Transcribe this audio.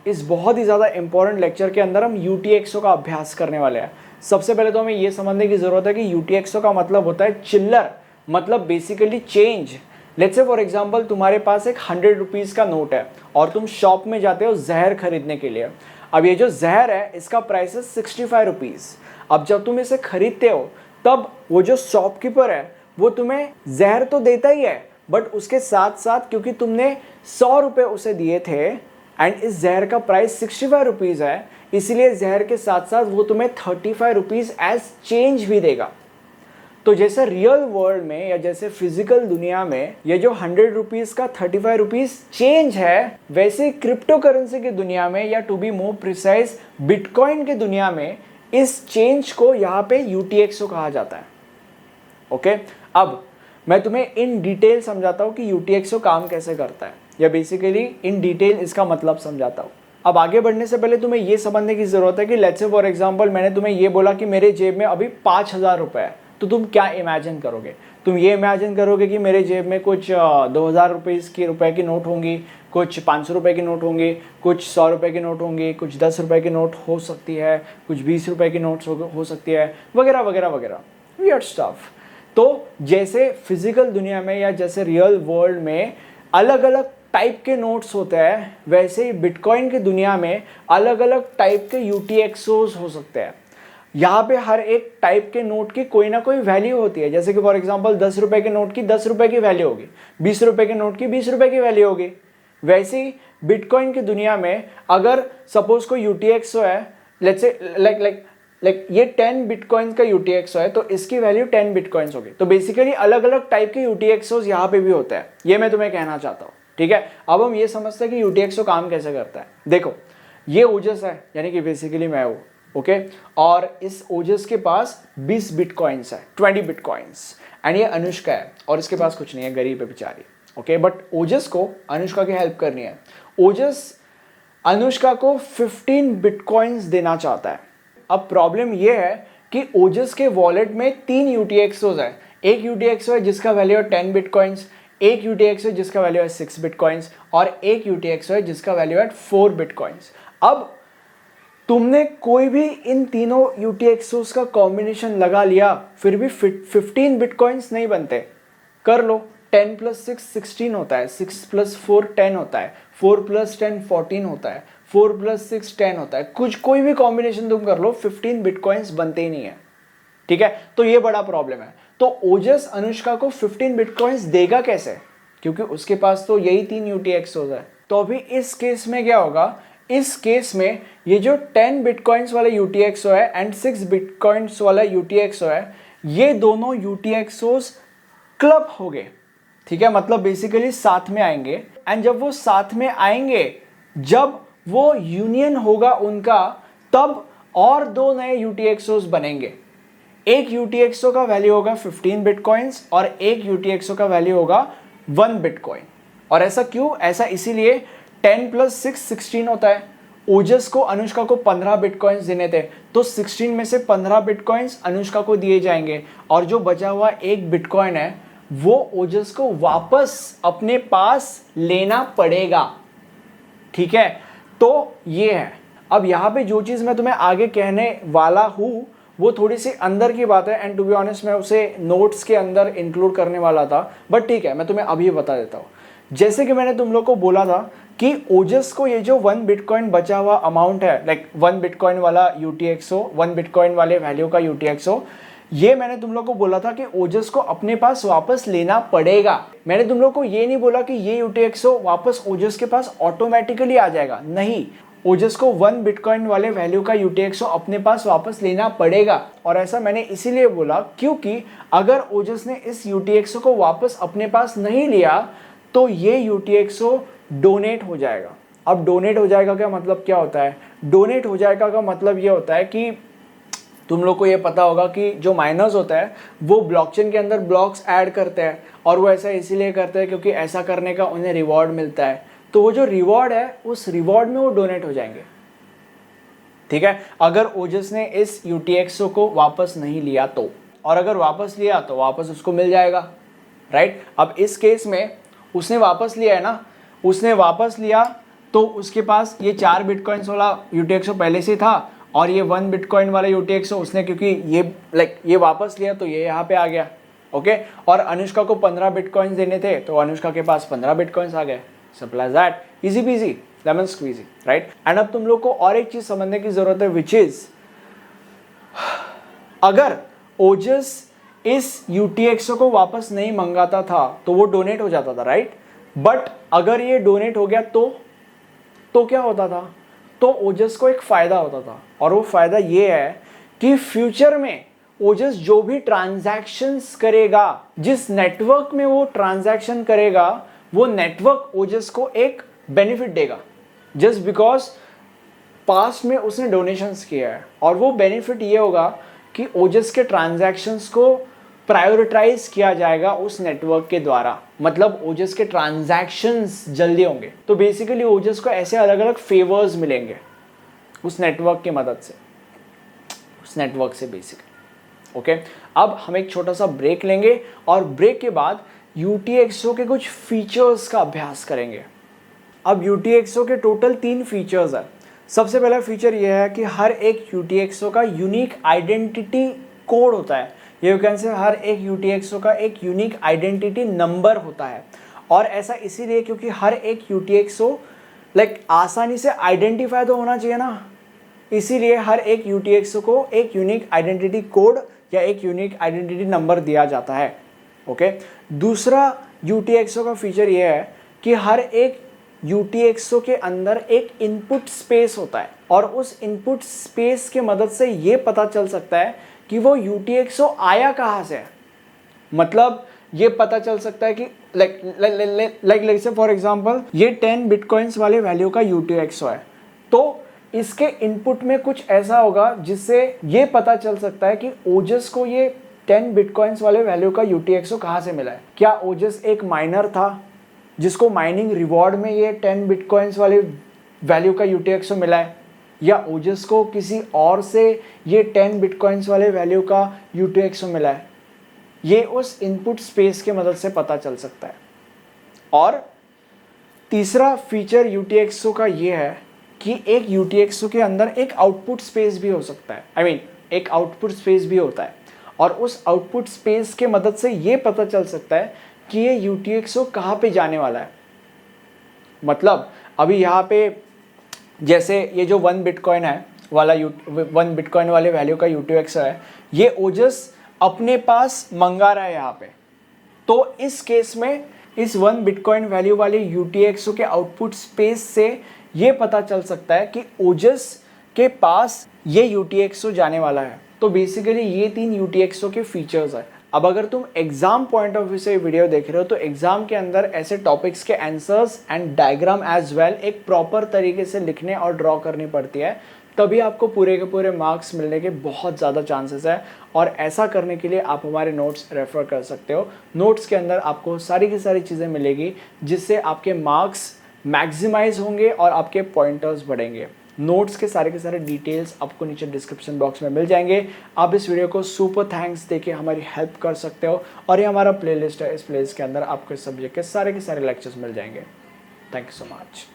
इस बहुत ही ज़्यादा इंपॉर्टेंट लेक्चर के अंदर हम UTXO का अभ्यास करने वाले हैं। सबसे पहले तो हमें ये समझने की ज़रूरत है कि UTXO का मतलब होता है चिल्लर, मतलब basically change. Let's say for example तुम्हारे पास एक 100 रुपीज़ का नोट है और तुम शॉप में जाते हो जहर खरीदने के लिए। अब ये जो जहर है इसका प्राइस है 65 रुपीज़। अब जब तुम इसे खरीदते हो तब वो जो शॉपकीपर है वो तुम्हें जहर तो देता ही है, बट उसके साथ साथ क्योंकि तुमने 100 रुपये उसे दिए थे एंड इस जहर का प्राइस 65 रुपीज़ है, इसलिए जहर के साथ साथ वो तुम्हें 35 रुपीज़ एज चेंज भी देगा। तो जैसे रियल वर्ल्ड में या जैसे फिजिकल दुनिया में ये जो 100 रुपीज़ का 35 रुपीज़ चेंज है, वैसे क्रिप्टो करेंसी की दुनिया में या to be more precise bitcoin की दुनिया में इस चेंज को यहाँ पे UTXO कहा जाता है। ओके, अब मैं तुम्हें इन डिटेल समझाता हूँ कि UTXO काम कैसे करता है, या बेसिकली इन डिटेल इसका मतलब समझाता हूँ। अब आगे बढ़ने से पहले तुम्हें ये समझने की ज़रूरत है कि लेट्स से फॉर एग्जांपल मैंने तुम्हें ये बोला कि मेरे जेब में अभी 5000 रुपये है, तो तुम क्या इमेजिन करोगे? तुम ये इमेजिन करोगे कि मेरे जेब में कुछ 2000 रुपये की नोट होंगी, कुछ 500 रुपये की नोट होंगी, कुछ 100 रुपये की नोट होंगी, कुछ 10 रुपये की नोट हो सकती है, कुछ 20 रुपये की नोट्स हो सकती है, वगैरह वगैरह वगैरह, वियर्ड स्टफ। तो जैसे फिजिकल दुनिया में या जैसे रियल वर्ल्ड में अलग अलग टाइप के नोट्स होते हैं, वैसे ही बिटकॉइन की दुनिया में अलग अलग टाइप के UTXOs हो सकते हैं। यहाँ पे हर एक टाइप के नोट की कोई ना कोई वैल्यू होती है। जैसे कि फॉर एग्जांपल 10 रुपये के नोट की 10 रुपये की वैल्यू होगी, 20 रुपये के नोट की 20 रुपये की वैल्यू होगी। वैसे ही बिटकॉइन की दुनिया में अगर सपोज कोई UTXO है, लेट्स से लाइक ये 10 बिटकॉइंस का UTXO है, तो इसकी वैल्यू 10 बिटकॉइंस होगी। तो बेसिकली अलग अलग टाइप के UTXOs यहाँ पे भी होते हैं, ये मैं तुम्हें कहना चाहता हूँ। ठीक है, अब हम ये समझते हैं कि UTXO काम कैसे करता है। देखो, ये ओजस है, यानी कि बेसिकली मैं हूँ, ओके, और इस ओजस के पास 20 बिटकॉइंस है, 20 बिटकॉइंस, एंड ये अनुष्का है और इसके पास कुछ नहीं है, गरीब है बेचारी। ओके, बट ओजस को अनुष्का की हेल्प करनी है। ओजस अनुष्का को 15 बिटकॉइंस देना चाहता है। अब प्रॉब्लम ये है कि ओजस के वॉलेट में 3 UTXOs है। एक UTXO है जिसका वैल्यू है 10 बिटकॉइंस, एक UTXO है जिसका वैल्यू है 6 बिटकॉइंस, और एक UTXO है जिसका वैल्यू है 4 बिटकॉइंस। अब तुमने कोई भी इन तीनों UTXOs का कॉम्बिनेशन लगा लिया, फिर भी 15 बिटकॉइंस नहीं बनते। कर लो, 10 + 6 16 होता है, 6 + 4 10 होता है, 4 + 10 14 होता है, 4 + 6 10 होता है। कोई भी कॉम्बिनेशन तुम कर लो, 15 बिटकॉइंस बनते ही नहीं है। ठीक है, तो ये बड़ा प्रॉब्लम है। तो ओजस अनुष्का को 15 बिटकॉइंस देगा कैसे? क्योंकि उसके पास तो यही 3 UTXOs है। तो अभी इस केस में क्या होगा? इस केस में ये जो 10 बिटकॉइंस वाला UTXO है एंड 6 बिटकॉइंस वाला UTXO है, ये दोनों UTXOs क्लब हो गए। ठीक है, मतलब बेसिकली साथ में आएंगे, एंड जब वो साथ में आएंगे, जब वो यूनियन होगा उनका, तब और 2 नए UTXOs बनेंगे। एक UTXO का वैल्यू होगा 15 बिटकॉइंस और एक UTXO का वैल्यू होगा 1 बिटकॉइन। और ऐसा क्यों? ऐसा इसीलिए 10 + 6 16 होता है। ओजस को अनुष्का को 15 बिटकॉइंस देने थे, तो 16 में से 15 बिटकॉइंस अनुष्का को दिए जाएंगे, और जो बचा हुआ 1 बिटकॉइन है वो ओजस को वापस अपने पास लेना पड़ेगा। ठीक है, तो ये है। अब यहाँ पे जो चीज़ मैं तुम्हें आगे कहने वाला हूँ वो थोड़ी सी अंदर की बात है, एंड टू बी ऑनेस्ट मैं उसे नोट्स के अंदर इंक्लूड करने वाला था, बट ठीक है, मैं तुम्हें अभी बता देता हूँ। जैसे कि मैंने तुम लोग को बोला था कि ओजस को ये जो 1 बिटकॉइन बचा हुआ अमाउंट है, लाइक 1 बिटकॉइन वाला UTXO, 1 बिटकॉइन वाले वैल्यू का UTXO, ये मैंने तुम लोग को बोला था कि ओजस को अपने पास वापस लेना पड़ेगा। मैंने तुम लोग को ये नहीं बोला कि ये UTXO वापस ओजस के पास ऑटोमेटिकली आ जाएगा, नहीं। ओजस को 1 बिटकॉइन वाले वैल्यू का UTXO अपने पास वापस लेना पड़ेगा। और ऐसा मैंने इसीलिए बोला क्योंकि अगर ओजस ने इस UTXO को वापस अपने पास नहीं लिया तो ये UTXO डोनेट हो जाएगा। अब डोनेट हो जाएगा का मतलब क्या होता है? डोनेट हो जाएगा का मतलब ये होता है कि तुम लोग को ये पता होगा कि जो माइनर्स होता है वो ब्लॉकचेन के अंदर ब्लॉक्स ऐड करते हैं, और वो ऐसा इसीलिए करते हैं क्योंकि ऐसा करने का उन्हें रिवॉर्ड मिलता है। तो वो जो रिवॉर्ड है उस रिवॉर्ड में वो डोनेट हो जाएंगे। ठीक है, अगर ओजस ने इस UTXO को वापस नहीं लिया तो, और अगर वापस लिया तो वापस उसको मिल जाएगा, राइट। अब इस केस में उसने वापस लिया है ना, उसने वापस लिया तो उसके पास ये 4 बिटकॉइंस वाला UTXO पहले से था और ये 1 बिटकॉइन वाला UTXO उसने क्योंकि ये वापस लिया तो ये यहाँ पे आ गया। ओके, और अनुष्का को 15 बिटकॉइंस देने थे तो अनुष्का के पास 15 बिटकॉइंस आ गए। Simple as that, easy peasy lemon squeezy, right. And अब तुम लोग को और एक चीज समझने की जरूरत है, विच इज अगर ओजस इस UTXO को वापस नहीं मंगाता था तो वो डोनेट हो जाता था, राइट। बट अगर ये डोनेट हो गया तो क्या होता था, तो ओजस को एक फायदा होता था, और वो फायदा ये है कि फ्यूचर में ओजस जो भी ट्रांजैक्शंस करेगा, जिस नेटवर्क में वो ट्रांजैक्शन करेगा, वो नेटवर्क ओजस को एक बेनिफिट देगा जस्ट बिकॉज पास्ट में उसने डोनेशंस किया है। और वो बेनिफिट ये होगा कि ओजस के ट्रांजैक्शंस को प्रायोरिटाइज किया जाएगा उस नेटवर्क के द्वारा, मतलब ओजस के ट्रांजैक्शंस जल्दी होंगे। तो बेसिकली ओजस को ऐसे अलग अलग फेवर्स मिलेंगे उस नेटवर्क की मदद से, उस नेटवर्क से बेसिकली। ओके, अब हम एक छोटा सा ब्रेक लेंगे और ब्रेक के बाद UTXO के कुछ फीचर्स का अभ्यास करेंगे। अब UTXO के टोटल 3 फीचर्स है। सबसे पहला फीचर यह है कि हर एक UTXO का यूनिक आइडेंटिटी कोड होता है। ये कैन से हर एक UTXO का एक यूनिक आइडेंटिटी नंबर होता है, और ऐसा इसीलिए क्योंकि हर एक UTXO आसानी से आइडेंटिफाई तो होना चाहिए ना, इसीलिए हर एक UTXO को एक यूनिक आइडेंटिटी कोड या एक यूनिक आइडेंटिटी नंबर दिया जाता है। ओके, दूसरा UTXO का फीचर ये है कि हर एक UTXO के अंदर एक इनपुट स्पेस होता है, और उस इनपुट स्पेस के मदद से ये पता चल सकता है कि वो UTXO आया कहाँ से है। मतलब ये पता चल सकता है कि लाइक से फॉर एग्जांपल ये 10 बिटकॉइंस वाले वैल्यू का UTXO है, तो इसके इनपुट में कुछ ऐसा होगा जिससे ये पता चल सकता है कि ओजस को ये 10 बिटकॉइंस वाले वैल्यू का UTXO कहाँ से मिला है। क्या ओजस एक माइनर था जिसको माइनिंग रिवॉर्ड में ये 10 बिटकॉइंस वाले वैल्यू का UTXO मिला है, या ओजस को किसी और से ये 10 बिटकॉइंस वाले वैल्यू का UTXO मिला है। ये उस इनपुट स्पेस के मदद से पता चल सकता है। और तीसरा फीचर UTXO का ये है कि एक UTXO के अंदर एक आउटपुट स्पेस भी हो सकता है, एक आउटपुट स्पेस भी होता है, और उस आउटपुट स्पेस के मदद से ये पता चल सकता है कि ये UTXO कहाँ पे जाने वाला है। मतलब अभी यहाँ पे जैसे ये जो 1 बिटकॉइन है वाला 1 बिटकॉइन वाले वैल्यू का UTXO है, ये ओजस अपने पास मंगा रहा है यहाँ पे। तो इस केस में इस 1 बिटकॉइन वैल्यू वाले UTXO के आउटपुट स्पेस से ये पता चल सकता है कि ओजस के पास ये UTXO जाने वाला है। तो बेसिकली ये 3 UTXO के फीचर्स है। अब अगर तुम एग्जाम पॉइंट ऑफ व्यू से वीडियो देख रहे हो तो एग्जाम के अंदर ऐसे टॉपिक्स के answers and diagram as well एक प्रॉपर तरीके से लिखने और ड्रॉ करनी पड़ती है, तभी आपको पूरे के पूरे मार्क्स मिलने के बहुत ज़्यादा चांसेस है। और ऐसा करने के लिए आप हमारे नोट्स रेफर कर सकते हो। नोट्स के अंदर आपको सारी की सारी चीज़ें मिलेगी जिससे आपके मार्क्स मैक्सिमाइज होंगे और आपके पॉइंटर्स बढ़ेंगे। नोट्स के सारे डिटेल्स आपको नीचे डिस्क्रिप्शन बॉक्स में मिल जाएंगे। आप इस वीडियो को सुपर थैंक्स देके हमारी हेल्प कर सकते हो, और ये हमारा प्लेलिस्ट है, इस प्लेलिस्ट के अंदर आपको इस सब्जेक्ट के सारे लेक्चर्स मिल जाएंगे। Thank you so much.